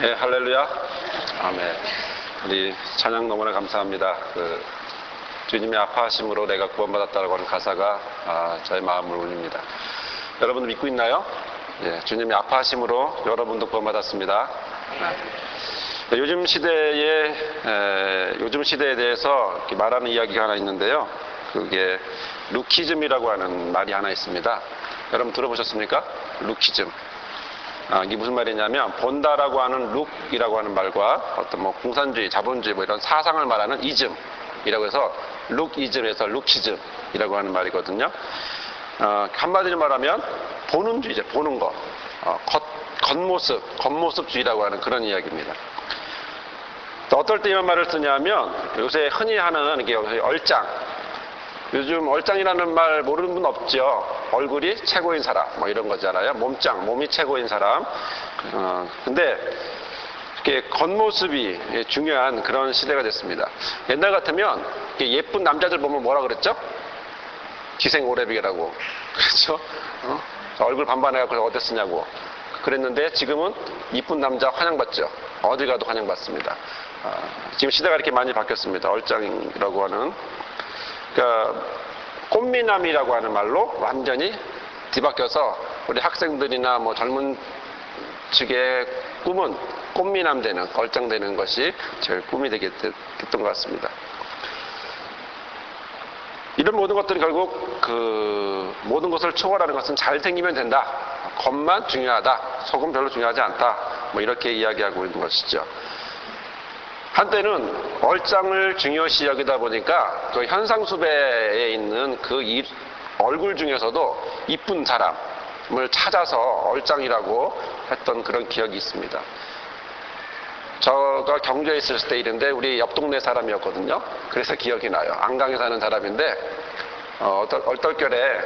예, 할렐루야. 아멘. 우리 찬양 너무나 감사합니다. 주님의 아파하심으로 내가 구원받았다고 하는 가사가 저의 마음을 울립니다. 여러분 믿고 있나요? 예, 주님의 아파하심으로 여러분도 구원받았습니다. 네. 요즘 시대에 대해서 말하는 이야기가 하나 있는데요. 그게 루키즘이라고 하는 말이 하나 있습니다. 여러분 들어보셨습니까? 루키즘. 이게 무슨 말이냐면 본다라고 하는 룩이라고 하는 말과 어떤 공산주의, 자본주의 이런 사상을 말하는 이즘이라고 해서 룩이즘에서 루키즘이라고 하는 말이거든요. 한마디로 말하면 보는 주의죠. 보는 거. 겉모습주의라고 하는 그런 이야기입니다. 어떨 때 이런 말을 쓰냐면 요새 흔히 하는 이게 얼짱. 요즘 얼짱이라는 말 모르는 분 없죠. 얼굴이 최고인 사람 이런 거잖아요. 몸이 최고인 사람. 근데 이렇게 겉모습이 중요한 그런 시대가 됐습니다. 옛날 같으면 예쁜 남자들 보면 뭐라 그랬죠? 기생오래비라고. 그렇죠? 얼굴 반반해갖고 어디 쓰냐고 그랬는데 지금은 이쁜 남자 환영받죠. 어디 가도 환영받습니다. 지금 시대가 이렇게 많이 바뀌었습니다. 얼짱이라고 하는. 그러니까 꽃미남이라고 하는 말로 완전히 뒤바뀌어서 우리 학생들이나 젊은 측의 꿈은 꽃미남 되는, 얼짱 되는 것이 제일 꿈이 되겠던 것 같습니다. 이런 모든 것들이 결국 모든 것을 초월하는 것은 잘생기면 된다. 겉만 중요하다. 속은 별로 중요하지 않다. 이렇게 이야기하고 있는 것이죠. 한때는 얼짱을 중요시 여기다 보니까 그 현상수배에 있는 얼굴 중에서도 이쁜 사람을 찾아서 얼짱이라고 했던 그런 기억이 있습니다. 제가 경주에 있을 때 일인데 우리 옆 동네 사람이었거든요. 그래서 기억이 나요. 안강에 사는 사람인데 얼떨결에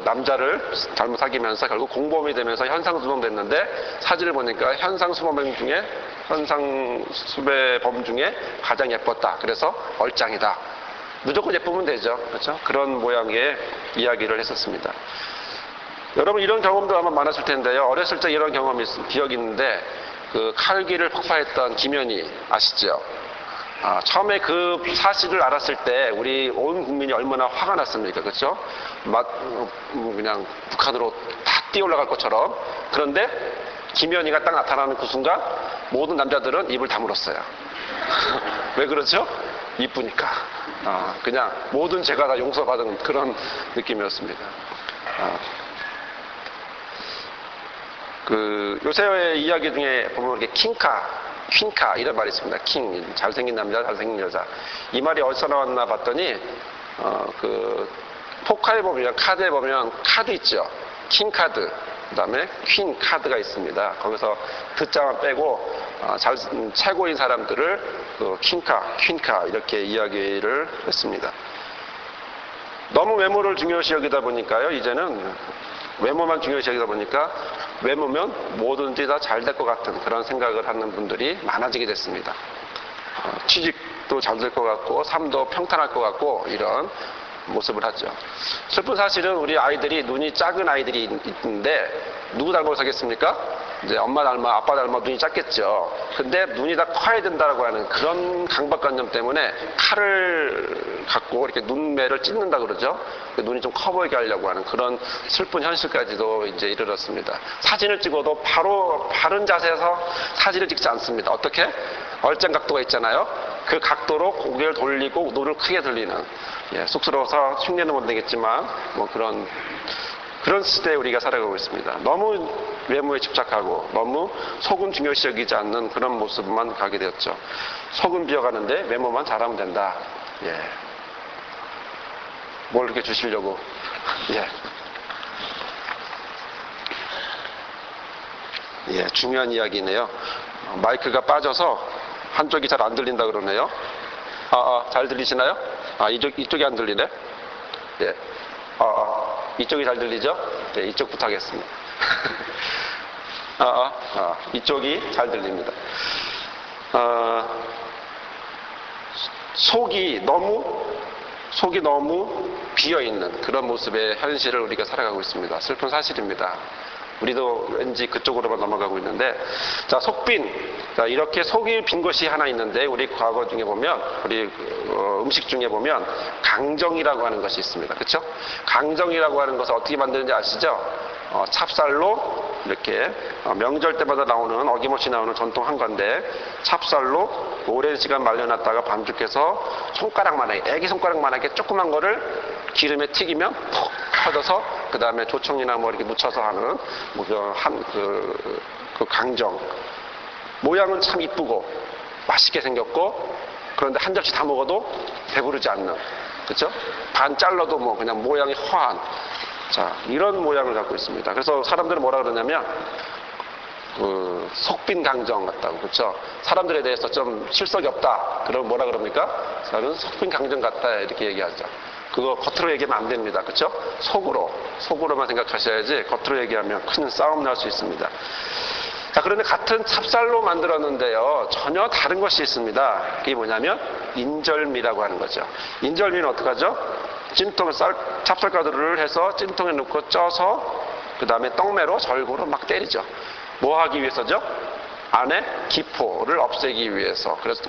남자를 잘못 사귀면서 결국 공범이 되면서 현상수범 됐는데 사진을 보니까 현상수배범 중에 가장 예뻤다. 그래서 얼짱이다. 무조건 예쁘면 되죠. 그렇죠? 그런 모양의 이야기를 했었습니다. 여러분 이런 경험도 아마 많았을 텐데요. 어렸을 때 이런 기억이 있는데 칼기를 폭파했던 김연희 아시죠? 처음에 그 사실을 알았을 때 우리 온 국민이 얼마나 화가 났습니까? 그렇죠? 그냥 북한으로 다 뛰어올라갈 것처럼. 그런데 김연희가 딱 나타나는 그 순간 모든 남자들은 입을 다물었어요. 왜 그러죠? 이쁘니까. 그냥 모든 죄가 다 용서받은 그런 느낌이었습니다. 요새의 이야기 중에 보면 이렇게 퀸카 이런 말이 있습니다. 킹, 잘생긴 남자, 잘생긴 여자. 이 말이 어디서 나왔나 봤더니 포카에 보면, 카드에 보면 카드 있죠. 킹카드, 그 다음에 퀸카드가 있습니다. 거기서 듣자만 빼고 최고인 사람들을 퀸카 이렇게 이야기를 했습니다. 너무 외모를 중요시 여기다 보니까요. 이제는 외모만 중요시 여기다 보니까 외모면 뭐든지 다 잘 될 것 같은 그런 생각을 하는 분들이 많아지게 됐습니다. 취직도 잘 될 것 같고 삶도 평탄할 것 같고 이런 모습을 하죠. 슬픈 사실은 우리 아이들이 눈이 작은 아이들이 있는데 누구 닮아서 사겠습니까? 이제 엄마 닮아 아빠 닮아 눈이 작겠죠. 근데 눈이 다 커야 된다라고 하는 그런 강박관념 때문에 칼을 갖고 이렇게 눈매를 찢는다 그러죠. 눈이 좀 커 보이게 하려고 하는 그런 슬픈 현실까지도 이제 이르렀습니다. 사진을 찍어도 바로 바른 자세에서 사진을 찍지 않습니다. 어떻게? 얼짱 각도가 있잖아요. 그 각도로 고개를 돌리고 눈을 크게 들리는, 쑥스러워서 흉내는 못 내겠지만 그런 시대에 우리가 살아가고 있습니다. 너무 외모에 집착하고 너무 속은 중요시 여기지 않는 그런 모습만 가게 되었죠. 속은 비어가는데 외모만 잘하면 된다. 뭘 이렇게 주시려고. 중요한 이야기네요. 마이크가 빠져서 한쪽이 잘 안 들린다 그러네요. 잘 들리시나요? 이쪽이 안 들리네? 이쪽이 잘 들리죠? 이쪽부터 하겠습니다. 이쪽이 잘 들립니다. 속이 너무 비어있는 그런 모습의 현실을 우리가 살아가고 있습니다. 슬픈 사실입니다. 우리도 왠지 그쪽으로만 넘어가고 있는데, 자, 속빈. 자, 이렇게 속이 빈 것이 하나 있는데, 우리 과거 중에 보면, 우리 음식 중에 보면 강정이라고 하는 것이 있습니다. 그렇죠? 강정이라고 하는 것을 어떻게 만드는지 아시죠? 찹쌀로 이렇게 명절 때마다 나오는, 어김없이 나오는 전통 한 건데, 찹쌀로 오랜 시간 말려놨다가 반죽해서 손가락만하게, 애기 손가락만하게 조그만 거를 기름에 튀기면 푹 터져서 그 다음에 조청이나 뭐 이렇게 묻혀서 하는 그 강정. 모양은 참 이쁘고 맛있게 생겼고, 그런데 한 접시 다 먹어도 배부르지 않는, 그렇죠? 반 잘라도 뭐 그냥 모양이 허한, 자, 이런 모양을 갖고 있습니다. 그래서 사람들은 뭐라 그러냐면 속빈 강정 같다고, 그렇죠? 사람들에 대해서 좀 실속이 없다 그러면 뭐라 그럽니까? 저는 속빈 강정 같다 이렇게 얘기하죠. 그거 겉으로 얘기하면 안 됩니다. 그렇죠? 속으로만 생각하셔야지 겉으로 얘기하면 큰 싸움 날 수 있습니다. 자, 그런데 같은 찹쌀로 만들었는데요, 전혀 다른 것이 있습니다. 그게 뭐냐면 인절미라고 하는 거죠. 인절미는 어떡하죠? 찹쌀가루를 해서 찜통에 넣고 쪄서 그 다음에 떡매로 절구로 막 때리죠. 뭐 하기 위해서죠? 안에 기포를 없애기 위해서. 그래서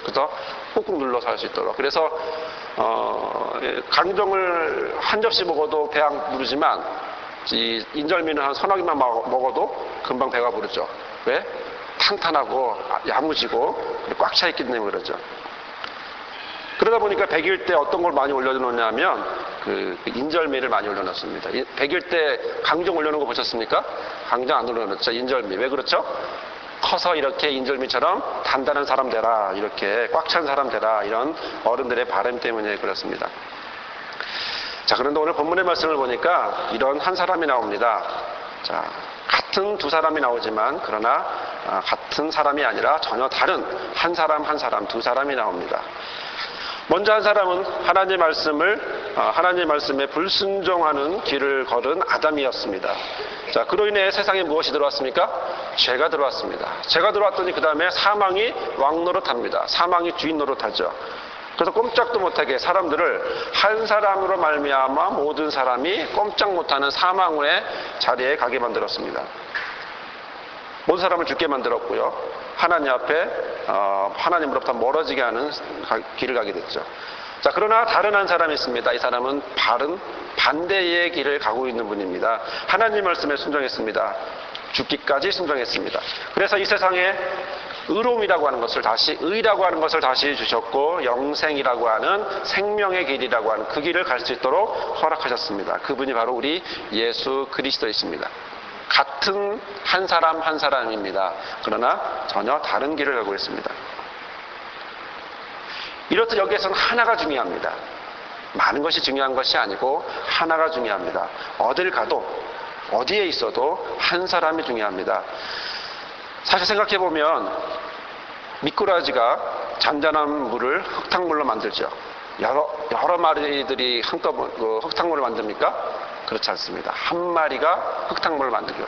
꾹꾹 눌러서 할 수 있도록. 그래서 강정을 한 접시 먹어도 배 안 부르지만 이 인절미는 한 서너 개만 먹어도 금방 배가 부르죠. 왜? 탄탄하고 야무지고 꽉 차 있기 때문에 그러죠. 그러다 보니까 100일 때 어떤 걸 많이 올려놓냐면 그 인절미를 많이 올려놨습니다. 100일 때 강정 올려놓은 거 보셨습니까? 강정 안 올려놓죠. 인절미. 왜 그렇죠? 커서 이렇게 인절미처럼 단단한 사람 되라, 이렇게 꽉 찬 사람 되라, 이런 어른들의 바람 때문에 그렇습니다. 자, 그런데 오늘 본문의 말씀을 보니까 이런 한 사람이 나옵니다. 자, 같은 두 사람이 나오지만 그러나 같은 사람이 아니라 전혀 다른 한 사람 두 사람이 나옵니다. 먼저 한 사람은 하나님의 말씀에 불순종하는 길을 걸은 아담이었습니다. 자, 그로 인해 세상에 무엇이 들어왔습니까? 죄가 들어왔습니다. 죄가 들어왔더니 그 다음에 사망이 왕노릇합니다. 사망이 주인 노릇하죠. 그래서 꼼짝도 못하게 사람들을 한 사람으로 말미암아 모든 사람이 꼼짝 못하는 사망의 자리에 가게 만들었습니다. 모든 사람을 죽게 만들었고요. 하나님 앞에 하나님으로부터 멀어지게 하는 길을 가게 됐죠. 자, 그러나 다른 한 사람이 있습니다. 이 사람은 바른 반대의 길을 가고 있는 분입니다. 하나님 말씀에 순종했습니다. 죽기까지 순종했습니다. 그래서 이 세상에 의로움이라고 하는 것을 다시, 의라고 하는 것을 다시 주셨고, 영생이라고 하는 생명의 길이라고 하는 그 길을 갈 수 있도록 허락하셨습니다. 그분이 바로 우리 예수 그리스도이십니다. 같은 한 사람입니다. 그러나 전혀 다른 길을 가고 있습니다. 이렇듯 여기에서는 하나가 중요합니다. 많은 것이 중요한 것이 아니고 하나가 중요합니다. 어딜 가도 어디에 있어도 한 사람이 중요합니다. 사실 생각해보면 미꾸라지가 잔잔한 물을 흙탕물로 만들죠. 여러 마리들이 한꺼번에 흙탕물을 만듭니까? 그렇지 않습니다. 한 마리가 흙탕물을 만들죠.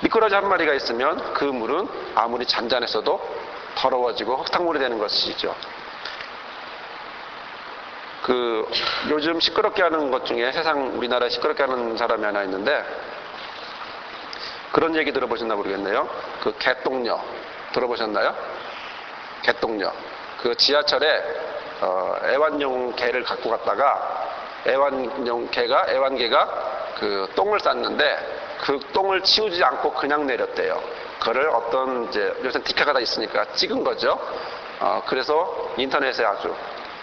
미꾸라지 한 마리가 있으면 그 물은 아무리 잔잔했어도 더러워지고 흙탕물이 되는 것이죠. 요즘 시끄럽게 하는 것 중에 우리나라에 시끄럽게 하는 사람이 하나 있는데, 그런 얘기 들어보셨나 모르겠네요. 그 개똥녀 들어보셨나요? 개똥녀. 그 지하철에 애완용 개를 갖고 갔다가 애완개가 그 똥을 쌌는데 그 똥을 치우지 않고 그냥 내렸대요. 그거를 요새 디카가 다 있으니까 찍은 거죠. 그래서 인터넷에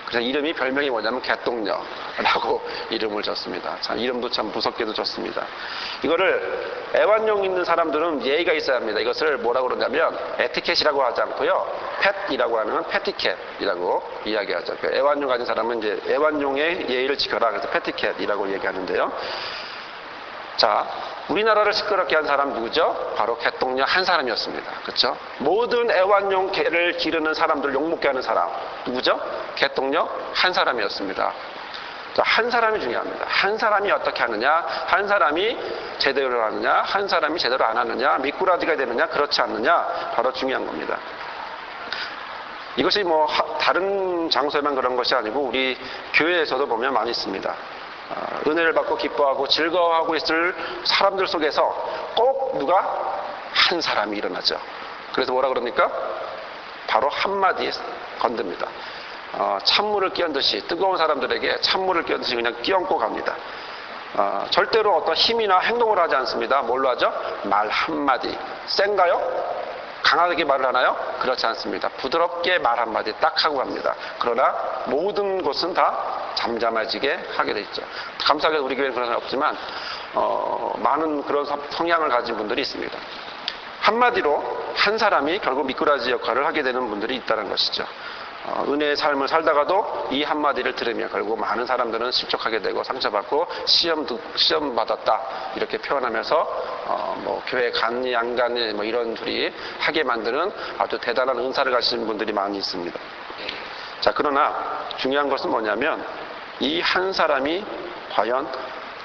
그래서 별명이 뭐냐면 개똥녀라고 이름을 줬습니다. 참, 이름도 참 무섭게도 줬습니다. 이거를 애완용 있는 사람들은 예의가 있어야 합니다. 이것을 뭐라고 그러냐면 에티켓이라고 하지 않고요, 펫이라고 하는 패티켓이라고 이야기하죠. 애완용 가진 사람은 이제 애완용의 예의를 지켜라. 그래서 패티켓이라고 얘기하는데요. 자, 우리나라를 시끄럽게 한 사람 누구죠? 바로 개똥녀 한 사람이었습니다. 그렇죠? 모든 애완용 개를 기르는 사람들 욕먹게 하는 사람 누구죠? 개똥녀 한 사람이었습니다. 자, 한 사람이 중요합니다. 한 사람이 어떻게 하느냐, 한 사람이 제대로 하느냐, 한 사람이 제대로 안 하느냐, 미꾸라지가 되느냐, 그렇지 않느냐, 바로 중요한 겁니다. 이것이 다른 장소에만 그런 것이 아니고 우리 교회에서도 보면 많이 있습니다. 은혜를 받고 기뻐하고 즐거워하고 있을 사람들 속에서 꼭 누가? 한 사람이 일어나죠. 그래서 뭐라 그럽니까? 바로 한마디 건듭니다. 찬물을 끼얹듯이 뜨거운 사람들에게 찬물을 끼얹듯이 그냥 끼얹고 갑니다. 절대로 어떤 힘이나 행동을 하지 않습니다. 뭘로 하죠? 말 한마디. 센가요? 강하게 말을 하나요? 그렇지 않습니다. 부드럽게 말 한마디 딱 하고 갑니다. 그러나 모든 것은 다 잠잠해지게 하게 돼 있죠. 감사하게도 우리 교회는 그런 사람이 없지만 많은 그런 성향을 가진 분들이 있습니다. 한마디로 한 사람이 결국 미꾸라지 역할을 하게 되는 분들이 있다는 것이죠. 은혜의 삶을 살다가도 이 한마디를 들으면 결국 많은 사람들은 실족하게 되고 상처받고 시험 받았다 이렇게 표현하면서 교회 갔니 안 갔니 이런 둘이 하게 만드는 아주 대단한 은사를 가진 분들이 많이 있습니다. 자, 그러나 중요한 것은 뭐냐면 이 한 사람이 과연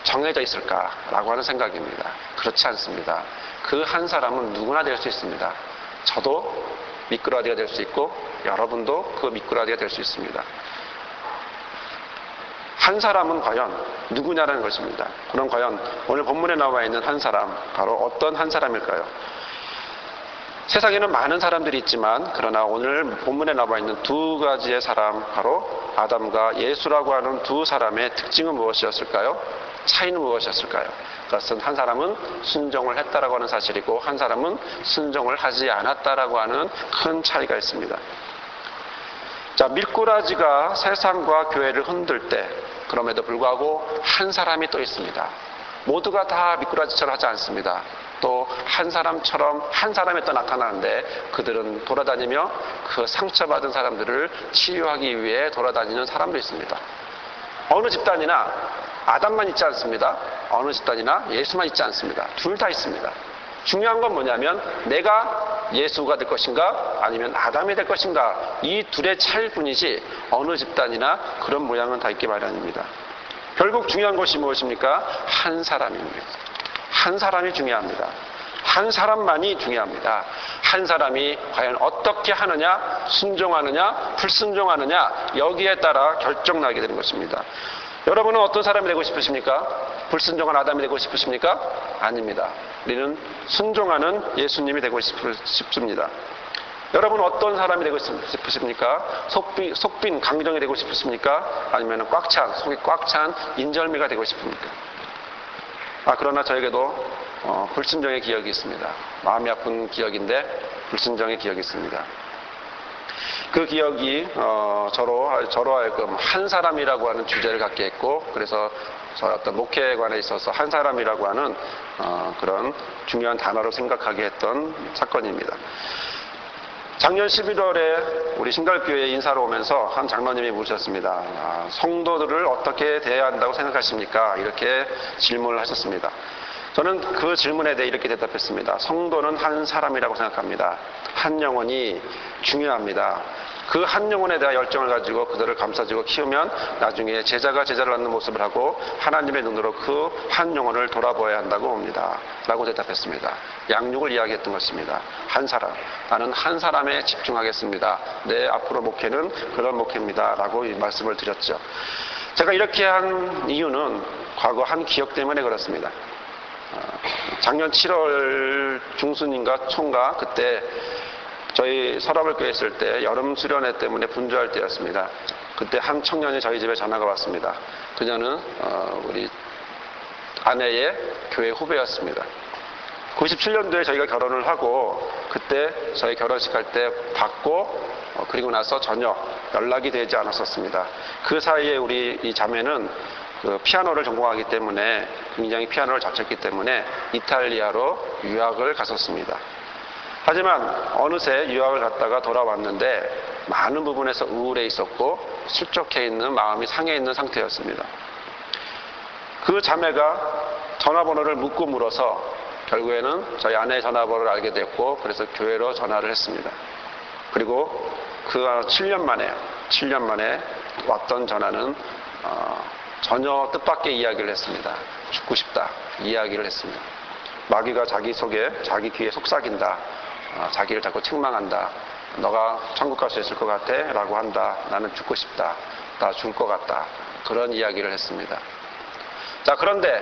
정해져 있을까라고 하는 생각입니다. 그렇지 않습니다. 그 한 사람은 누구나 될 수 있습니다. 저도 미꾸라지가 될 수 있고 여러분도 그 미꾸라지가 될 수 있습니다. 한 사람은 과연 누구냐라는 것입니다. 그럼 과연 오늘 본문에 나와 있는 한 사람, 바로 어떤 한 사람일까요? 세상에는 많은 사람들이 있지만 그러나 오늘 본문에 나와 있는 두 가지의 사람, 바로 아담과 예수라고 하는 두 사람의 특징은 무엇이었을까요? 차이는 무엇이었을까요? 그것은 한 사람은 순종을 했다라고 하는 사실이고 한 사람은 순종을 하지 않았다라고 하는 큰 차이가 있습니다. 자, 미꾸라지가 세상과 교회를 흔들 때 그럼에도 불구하고 한 사람이 또 있습니다. 모두가 다 미꾸라지처럼 하지 않습니다. 또 한 사람처럼 한 사람이 또 나타나는데 그들은 돌아다니며 그 상처받은 사람들을 치유하기 위해 돌아다니는 사람도 있습니다. 어느 집단이나 아담만 있지 않습니다. 어느 집단이나 예수만 있지 않습니다. 둘 다 있습니다. 중요한 건 뭐냐면 내가 예수가 될 것인가 아니면 아담이 될 것인가 이 둘의 차이일 뿐이지 어느 집단이나 그런 모양은 다 있기 마련입니다. 결국 중요한 것이 무엇입니까? 한 사람입니다. 한 사람이 중요합니다. 한 사람만이 중요합니다. 한 사람이 과연 어떻게 하느냐, 순종하느냐, 불순종하느냐 여기에 따라 결정나게 되는 것입니다. 여러분은 어떤 사람이 되고 싶으십니까? 불순종한 아담이 되고 싶으십니까? 아닙니다. 우리는 순종하는 예수님이 되고 싶습니다. 여러분은 어떤 사람이 되고 싶으십니까? 속빈 강정이 되고 싶으십니까? 아니면 속이 꽉 찬 인절미가 되고 싶습니까? 그러나 저에게도 불순종의 기억이 있습니다. 마음이 아픈 기억인데 불순종의 기억이 있습니다. 그 기억이 저로 하여금 한 사람이라고 하는 주제를 갖게 했고 그래서 저의 어떤 목회에 관해 있어서 한 사람이라고 하는 그런 중요한 단어로 생각하게 했던 사건입니다. 작년 11월에 우리 신갈교회에 인사로 오면서 한 장로님이 묻으셨습니다. 성도들을 어떻게 대해야 한다고 생각하십니까? 이렇게 질문을 하셨습니다. 저는 그 질문에 대해 이렇게 대답했습니다. 성도는 한 사람이라고 생각합니다. 한 영혼이 중요합니다. 그 한 영혼에 대한 열정을 가지고 그들을 감싸주고 키우면 나중에 제자가 제자를 낳는 모습을 하고 하나님의 눈으로 그 한 영혼을 돌아보아야 한다고 봅니다. 라고 대답했습니다. 양육을 이야기했던 것입니다. 한 사람. 나는 한 사람에 집중하겠습니다. 내 앞으로 목회는 그런 목회입니다. 라고 말씀을 드렸죠. 제가 이렇게 한 이유는 과거 한 기억 때문에 그렇습니다. 작년 7월 중순인가 초인가 그때 저희 서랍을 교회 있을 때 여름 수련회 때문에 분주할 때였습니다. 그때 한 청년이 저희 집에 전화가 왔습니다. 그녀는 우리 아내의 교회 후배였습니다. 97년도에 저희가 결혼을 하고 그때 저희 결혼식 할 때 받고 그리고 나서 전혀 연락이 되지 않았었습니다. 그 사이에 우리 이 자매는 피아노를 전공하기 때문에 굉장히 피아노를 잘 쳤기 때문에 이탈리아로 유학을 갔었습니다. 하지만 어느새 유학을 갔다가 돌아왔는데 많은 부분에서 우울해 있었고 실족해 있는 마음이 상해 있는 상태였습니다. 그 자매가 전화번호를 묻고 물어서 결국에는 저희 아내의 전화번호를 알게 됐고 그래서 교회로 전화를 했습니다. 그리고 그 7년 만에 왔던 전화는 전혀 뜻밖의 이야기를 했습니다. 죽고 싶다 이야기를 했습니다. 마귀가 자기 속에 자기 귀에 속삭인다. 자기를 자꾸 책망한다. 너가 천국 갈 수 있을 것 같아? 라고 한다. 나는 죽고 싶다. 나 죽을 것 같다. 그런 이야기를 했습니다. 자, 그런데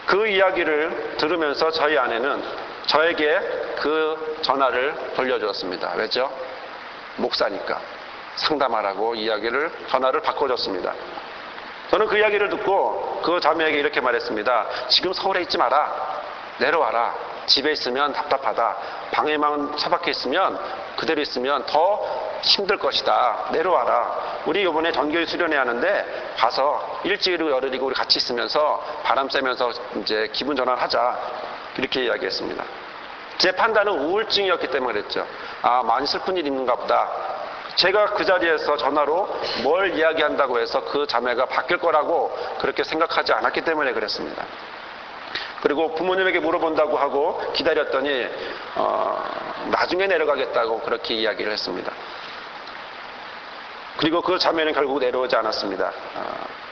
그 이야기를 들으면서 저희 아내는 저에게 그 전화를 돌려주었습니다. 왜죠? 목사니까. 상담하라고 전화를 바꿔줬습니다. 저는 그 이야기를 듣고 그 자매에게 이렇게 말했습니다. 지금 서울에 있지 마라. 내려와라. 집에 있으면 답답하다. 방에만 처박혀 있으면 그대로 있으면 더 힘들 것이다. 내려와라. 우리 이번에 전교회 수련회 하는데 가서 일주일이고 열흘이고 우리 같이 있으면서 바람 쐬면서 이제 기분 전환하자. 이렇게 이야기했습니다. 제 판단은 우울증이었기 때문에 그랬죠. 아, 많이 슬픈 일이 있는가 보다. 제가 그 자리에서 전화로 뭘 이야기한다고 해서 그 자매가 바뀔 거라고 그렇게 생각하지 않았기 때문에 그랬습니다. 그리고 부모님에게 물어본다고 하고 기다렸더니 나중에 내려가겠다고 그렇게 이야기를 했습니다. 그리고 그 자매는 결국 내려오지 않았습니다.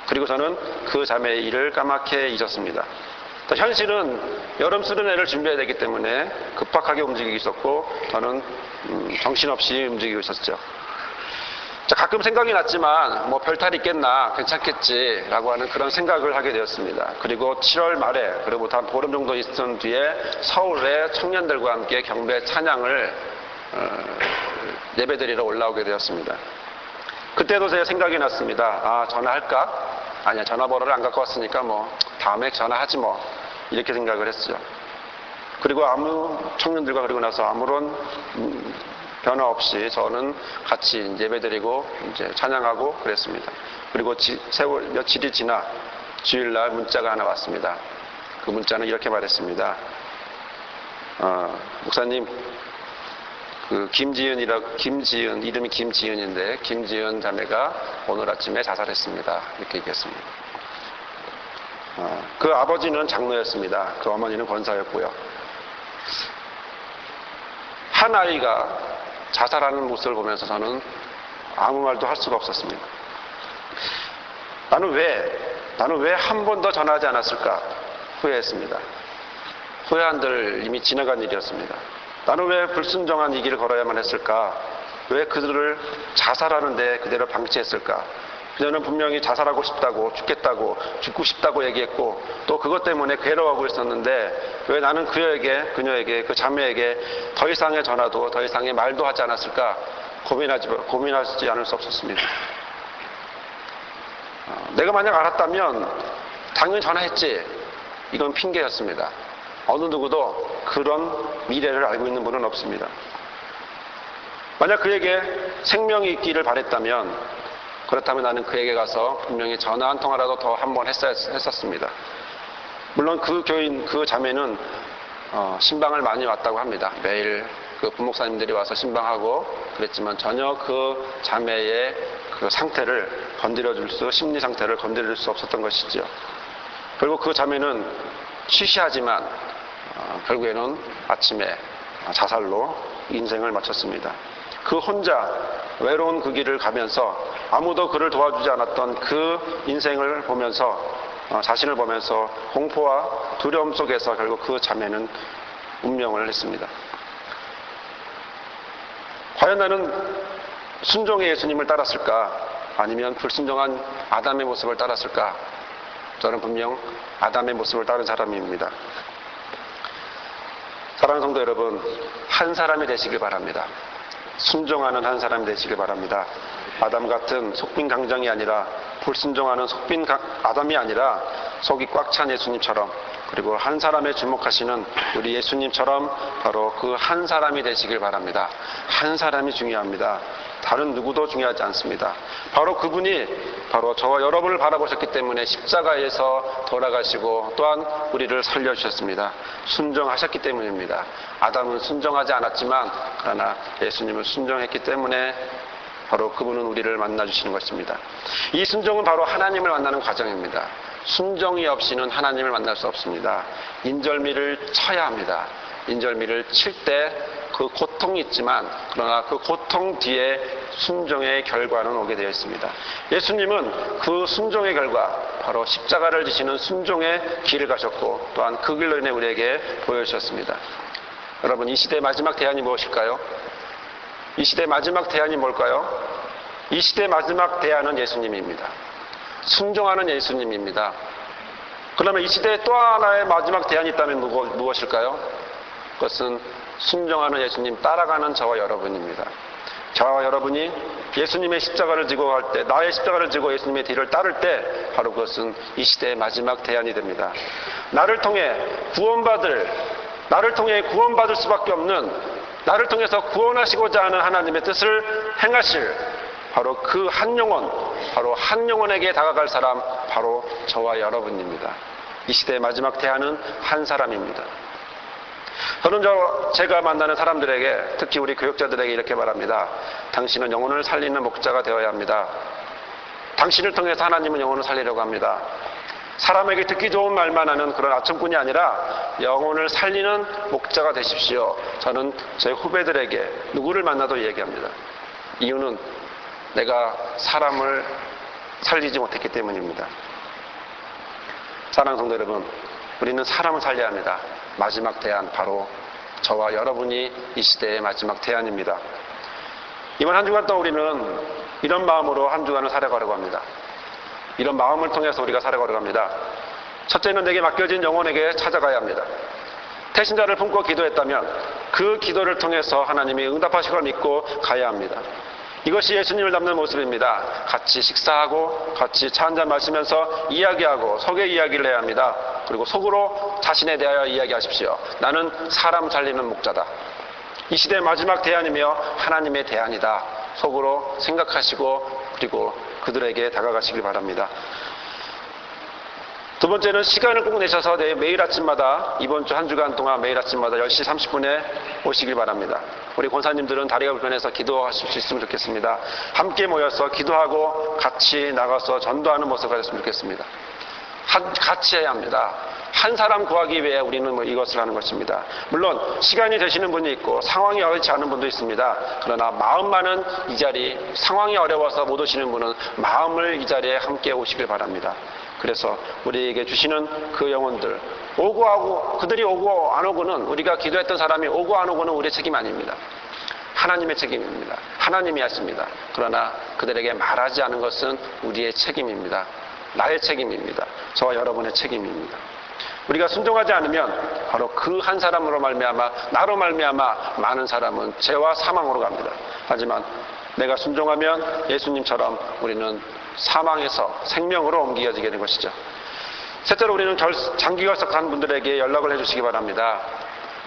그리고 저는 그 자매의 일을 까맣게 잊었습니다. 현실은 여름 수련회를 준비해야 되기 때문에 급박하게 움직이고 있었고 저는 정신없이 움직이고 있었죠. 자, 가끔 생각이 났지만 뭐 별탈이 있겠나 괜찮겠지라고 하는 그런 생각을 하게 되었습니다. 그리고 7월 말에 그리고 한 보름 정도 있은 뒤에 서울에 청년들과 함께 경배 찬양을 예배드리러 올라오게 되었습니다. 그때도 제 생각이 났습니다. 아, 전화할까? 아니야, 전화번호를 안 갖고 왔으니까 뭐 다음에 전화하지 뭐 이렇게 생각을 했죠. 그리고 청년들과 그러고 나서 아무런 변화 없이 저는 같이 예배드리고 이제 찬양하고 그랬습니다. 그리고 며칠이 지나 주일날 문자가 하나 왔습니다. 그 문자는 이렇게 말했습니다. 목사님, 그 김지은, 이름이 김지은인데 김지은 자매가 오늘 아침에 자살했습니다. 이렇게 얘기했습니다. 그 아버지는 장로였습니다. 그 어머니는 권사였고요. 한 아이가 자살하는 모습을 보면서 저는 아무 말도 할 수가 없었습니다. 나는 왜 한 번 더 전화하지 않았을까 후회했습니다. 후회한들 이미 지나간 일이었습니다. 나는 왜 불순종한 이 길을 걸어야만 했을까? 왜 그들을 자살하는데 그대로 방치했을까? 그녀는 분명히 자살하고 싶다고, 죽고 싶다고 얘기했고 또 그것 때문에 괴로워하고 있었는데 왜 나는 그녀에게, 그 자매에게 더 이상의 전화도 더 이상의 말도 하지 않았을까? 고민하지 않을 수 없었습니다. 내가 만약 알았다면 당연히 전화했지. 이건 핑계였습니다. 어느 누구도 그런 미래를 알고 있는 분은 없습니다. 만약 그에게 생명이 있기를 바랬다면 그렇다면 나는 그에게 가서 분명히 전화 한 통화라도 더 한 번 했었습니다. 물론 그 교인, 그 자매는 신방을 많이 왔다고 합니다. 매일 그 부목사님들이 와서 신방하고 그랬지만 전혀 그 자매의 그 상태를 심리 상태를 건드릴 수 없었던 것이죠. 그리고 그 자매는 취시하지만 결국에는 아침에 자살로 인생을 마쳤습니다. 그 혼자 외로운 그 길을 가면서 아무도 그를 도와주지 않았던 그 인생을 보면서 자신을 보면서 공포와 두려움 속에서 결국 그 자매는 운명을 했습니다. 과연 나는 순종의 예수님을 따랐을까? 아니면 불순종한 아담의 모습을 따랐을까? 저는 분명 아담의 모습을 따른 사람입니다. 사랑하는 성도 여러분, 한 사람이 되시길 바랍니다. 순종하는 한 사람이 되시길 바랍니다. 아담 같은 속빈 강정이 아니라 불순종하는 속빈 아담이 아니라 속이 꽉 찬 예수님처럼 그리고 한 사람에 주목하시는 우리 예수님처럼 바로 그 한 사람이 되시길 바랍니다. 한 사람이 중요합니다. 다른 누구도 중요하지 않습니다. 바로 그분이 바로 저와 여러분을 바라보셨기 때문에 십자가에서 돌아가시고 또한 우리를 살려주셨습니다. 순종하셨기 때문입니다. 아담은 순종하지 않았지만 그러나 예수님은 순종했기 때문에 바로 그분은 우리를 만나주시는 것입니다. 이 순종은 바로 하나님을 만나는 과정입니다. 순종이 없이는 하나님을 만날 수 없습니다. 인절미를 쳐야 합니다. 인절미를 칠 때 그 고통이 있지만 그러나 그 고통 뒤에 순종의 결과는 오게 되어 있습니다. 예수님은 그 순종의 결과 바로 십자가를 지시는 순종의 길을 가셨고 또한 그 길로 인해 우리에게 보여주셨습니다. 여러분, 이 시대의 마지막 대안이 무엇일까요? 이 시대의 마지막 대안이 뭘까요? 이 시대의 마지막 대안은 예수님입니다. 순종하는 예수님입니다. 그러면 이 시대에 또 하나의 마지막 대안이 있다면 무엇일까요? 그것은 순종하는 예수님 따라가는 저와 여러분입니다. 저와 여러분이 예수님의 십자가를 지고 갈 때, 나의 십자가를 지고 예수님의 뒤를 따를 때 바로 그것은 이 시대의 마지막 대안이 됩니다. 나를 통해 구원받을 수밖에 없는, 나를 통해서 구원하시고자 하는 하나님의 뜻을 행하실 바로 그 한 영혼, 바로 한 영혼에게 다가갈 사람, 바로 저와 여러분입니다. 이 시대의 마지막 대안은 한 사람입니다. 저는 제가 만나는 사람들에게, 특히 우리 교역자들에게 이렇게 말합니다. 당신은 영혼을 살리는 목자가 되어야 합니다. 당신을 통해서 하나님은 영혼을 살리려고 합니다. 사람에게 듣기 좋은 말만 하는 그런 아첨꾼이 아니라 영혼을 살리는 목자가 되십시오. 저는 제 후배들에게 누구를 만나도 얘기합니다. 이유는 내가 사람을 살리지 못했기 때문입니다. 사랑하는 성도 여러분, 우리는 사람을 살려야 합니다. 마지막 대안, 바로 저와 여러분이 이 시대의 마지막 대안입니다. 이번 한 주간 동안 우리는 이런 마음으로 한 주간을 살아가려고 합니다. 이런 마음을 통해서 우리가 살아가려고 합니다. 첫째는 내게 맡겨진 영혼에게 찾아가야 합니다. 태신자를 품고 기도했다면 그 기도를 통해서 하나님이 응답하실 걸 믿고 가야 합니다. 이것이 예수님을 닮는 모습입니다. 같이 식사하고 같이 차 한잔 마시면서 이야기하고 속의 이야기를 해야 합니다. 그리고 속으로 자신에 대하여 이야기하십시오. 나는 사람 살리는 목자다. 이 시대의 마지막 대안이며 하나님의 대안이다. 속으로 생각하시고 그리고 그들에게 다가가시길 바랍니다. 두 번째는 시간을 꼭 내셔서 매일 아침마다, 이번 주 한 주간 동안 매일 아침마다 10시 30분에 오시길 바랍니다. 우리 권사님들은 다리가 불편해서 기도하실 수 있으면 좋겠습니다. 함께 모여서 기도하고 같이 나가서 전도하는 모습을 가졌으면 좋겠습니다. 같이 해야 합니다. 한 사람 구하기 위해 우리는 이것을 하는 것입니다. 물론 시간이 되시는 분이 있고 상황이 어렵지 않은 분도 있습니다. 그러나 마음만은 이 자리, 상황이 어려워서 못 오시는 분은 마음을 이 자리에 함께 오시길 바랍니다. 그래서 우리에게 주시는 그 영혼들, 그들이 오고 안 오고는, 우리가 기도했던 사람이 오고 안 오고는 우리의 책임 아닙니다. 하나님의 책임입니다. 하나님이 하십니다. 그러나 그들에게 말하지 않은 것은 우리의 책임입니다. 나의 책임입니다. 저와 여러분의 책임입니다. 우리가 순종하지 않으면 바로 그 한 사람으로 말미암아, 나로 말미암아 많은 사람은 죄와 사망으로 갑니다. 하지만 내가 순종하면 예수님처럼 우리는 사망에서 생명으로 옮겨지게 되는 것이죠. 셋째로 우리는 장기 결석한 분들에게 연락을 해주시기 바랍니다.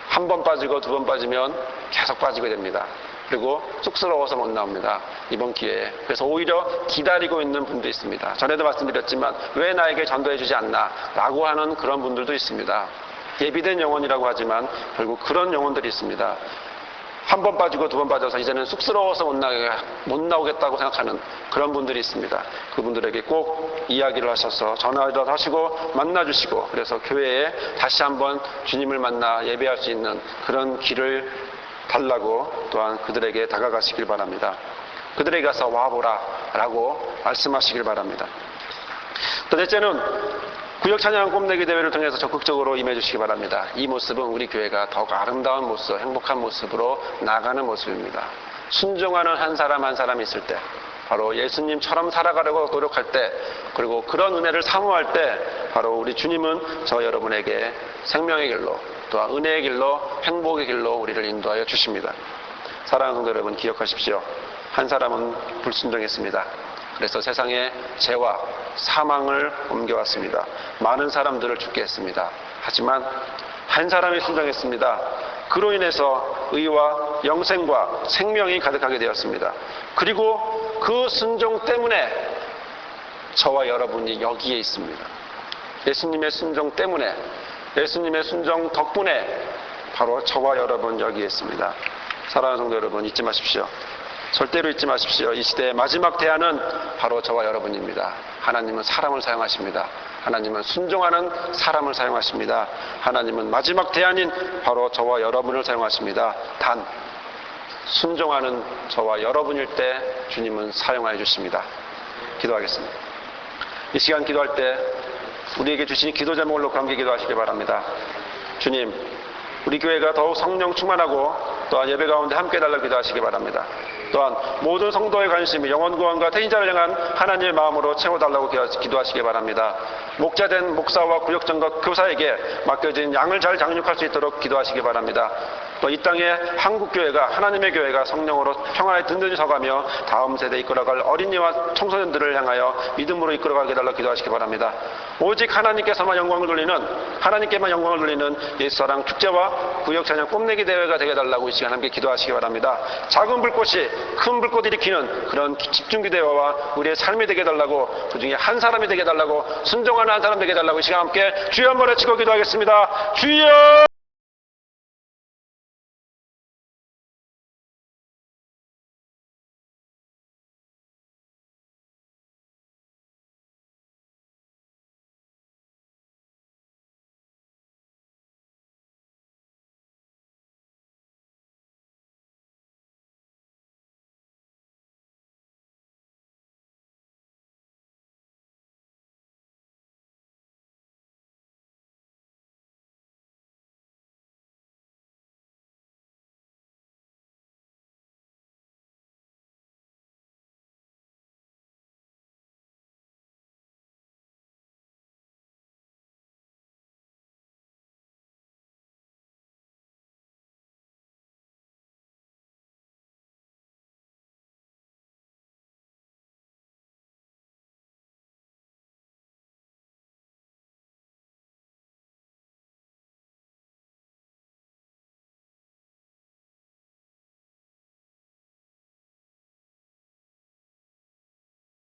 한 번 빠지고 두 번 빠지면 계속 빠지게 됩니다. 그리고 쑥스러워서 못 나옵니다. 이번 기회에. 그래서 오히려 기다리고 있는 분도 있습니다. 전에도 말씀드렸지만 왜 나에게 전도해 주지 않나 라고 하는 그런 분들도 있습니다. 예비된 영혼이라고 하지만 결국 그런 영혼들이 있습니다. 한 번 빠지고 두 번 빠져서 이제는 쑥스러워서 못 나오겠다고 생각하는 그런 분들이 있습니다. 그분들에게 꼭 이야기를 하셔서 전화도 하시고 만나주시고, 그래서 교회에 다시 한번 주님을 만나 예배할 수 있는 그런 길을 달라고 또한 그들에게 다가가시길 바랍니다. 그들에게 가서 와보라 라고 말씀하시길 바랍니다. 또 넷째는 구역 찬양 뽐내기 대회를 통해서 적극적으로 임해 주시기 바랍니다. 이 모습은 우리 교회가 더욱 아름다운 모습, 행복한 모습으로 나아가는 모습입니다. 순종하는 한 사람 한 사람이 있을 때, 바로 예수님처럼 살아가려고 노력할 때, 그리고 그런 은혜를 사모할 때 바로 우리 주님은 저 여러분에게 생명의 길로, 또한 은혜의 길로, 행복의 길로 우리를 인도하여 주십니다. 사랑하는 성도 여러분, 기억하십시오. 한 사람은 불순종했습니다. 그래서 세상에 죄와 사망을 옮겨왔습니다. 많은 사람들을 죽게 했습니다. 하지만 한 사람이 순종했습니다. 그로 인해서 의와 영생과 생명이 가득하게 되었습니다. 그리고 그 순종 때문에 저와 여러분이 여기에 있습니다. 예수님의 순종 때문에, 예수님의 순종 덕분에 바로 저와 여러분 여기에 있습니다. 사랑하는 성도 여러분, 잊지 마십시오. 절대로 잊지 마십시오. 이 시대의 마지막 대안은 바로 저와 여러분입니다. 하나님은 사람을 사용하십니다. 하나님은 순종하는 사람을 사용하십니다. 하나님은 마지막 대안인 바로 저와 여러분을 사용하십니다. 단 순종하는 저와 여러분일 때 주님은 사용하여 주십니다. 기도하겠습니다. 이 시간 기도할 때 우리에게 주신 기도 제목을 놓고 함께 기도하시기 바랍니다. 주님, 우리 교회가 더욱 성령 충만하고 또한 예배 가운데 함께 달라고 기도하시기 바랍니다. 또한 모든 성도의 관심이 영혼 구원과 태신자를 향한 하나님의 마음으로 채워달라고 기도하시기 바랍니다. 목자된 목사와 구역장과 교사에게 맡겨진 양을 잘 장육할 수 있도록 기도하시기 바랍니다. 또 이 땅에 한국교회가 하나님의 교회가 성령으로 평안에 든든히 서가며 다음 세대에 이끌어갈 어린이와 청소년들을 향하여 믿음으로 이끌어가게 달라고 기도하시기 바랍니다. 오직 하나님께만 영광을 돌리는 예수사랑 축제와 구역찬양 뽐내기 대회가 되게 달라고 이 시간 함께 기도하시기 바랍니다. 작은 불꽃이 큰 불꽃 일으키는 그런 집중기대회와 우리의 삶이 되게 달라고, 그 중에 한 사람이 되게 달라고, 순종하는 한 사람 되게 달라고 이 시간 함께 주여 한번 외치고 기도하겠습니다. 주여!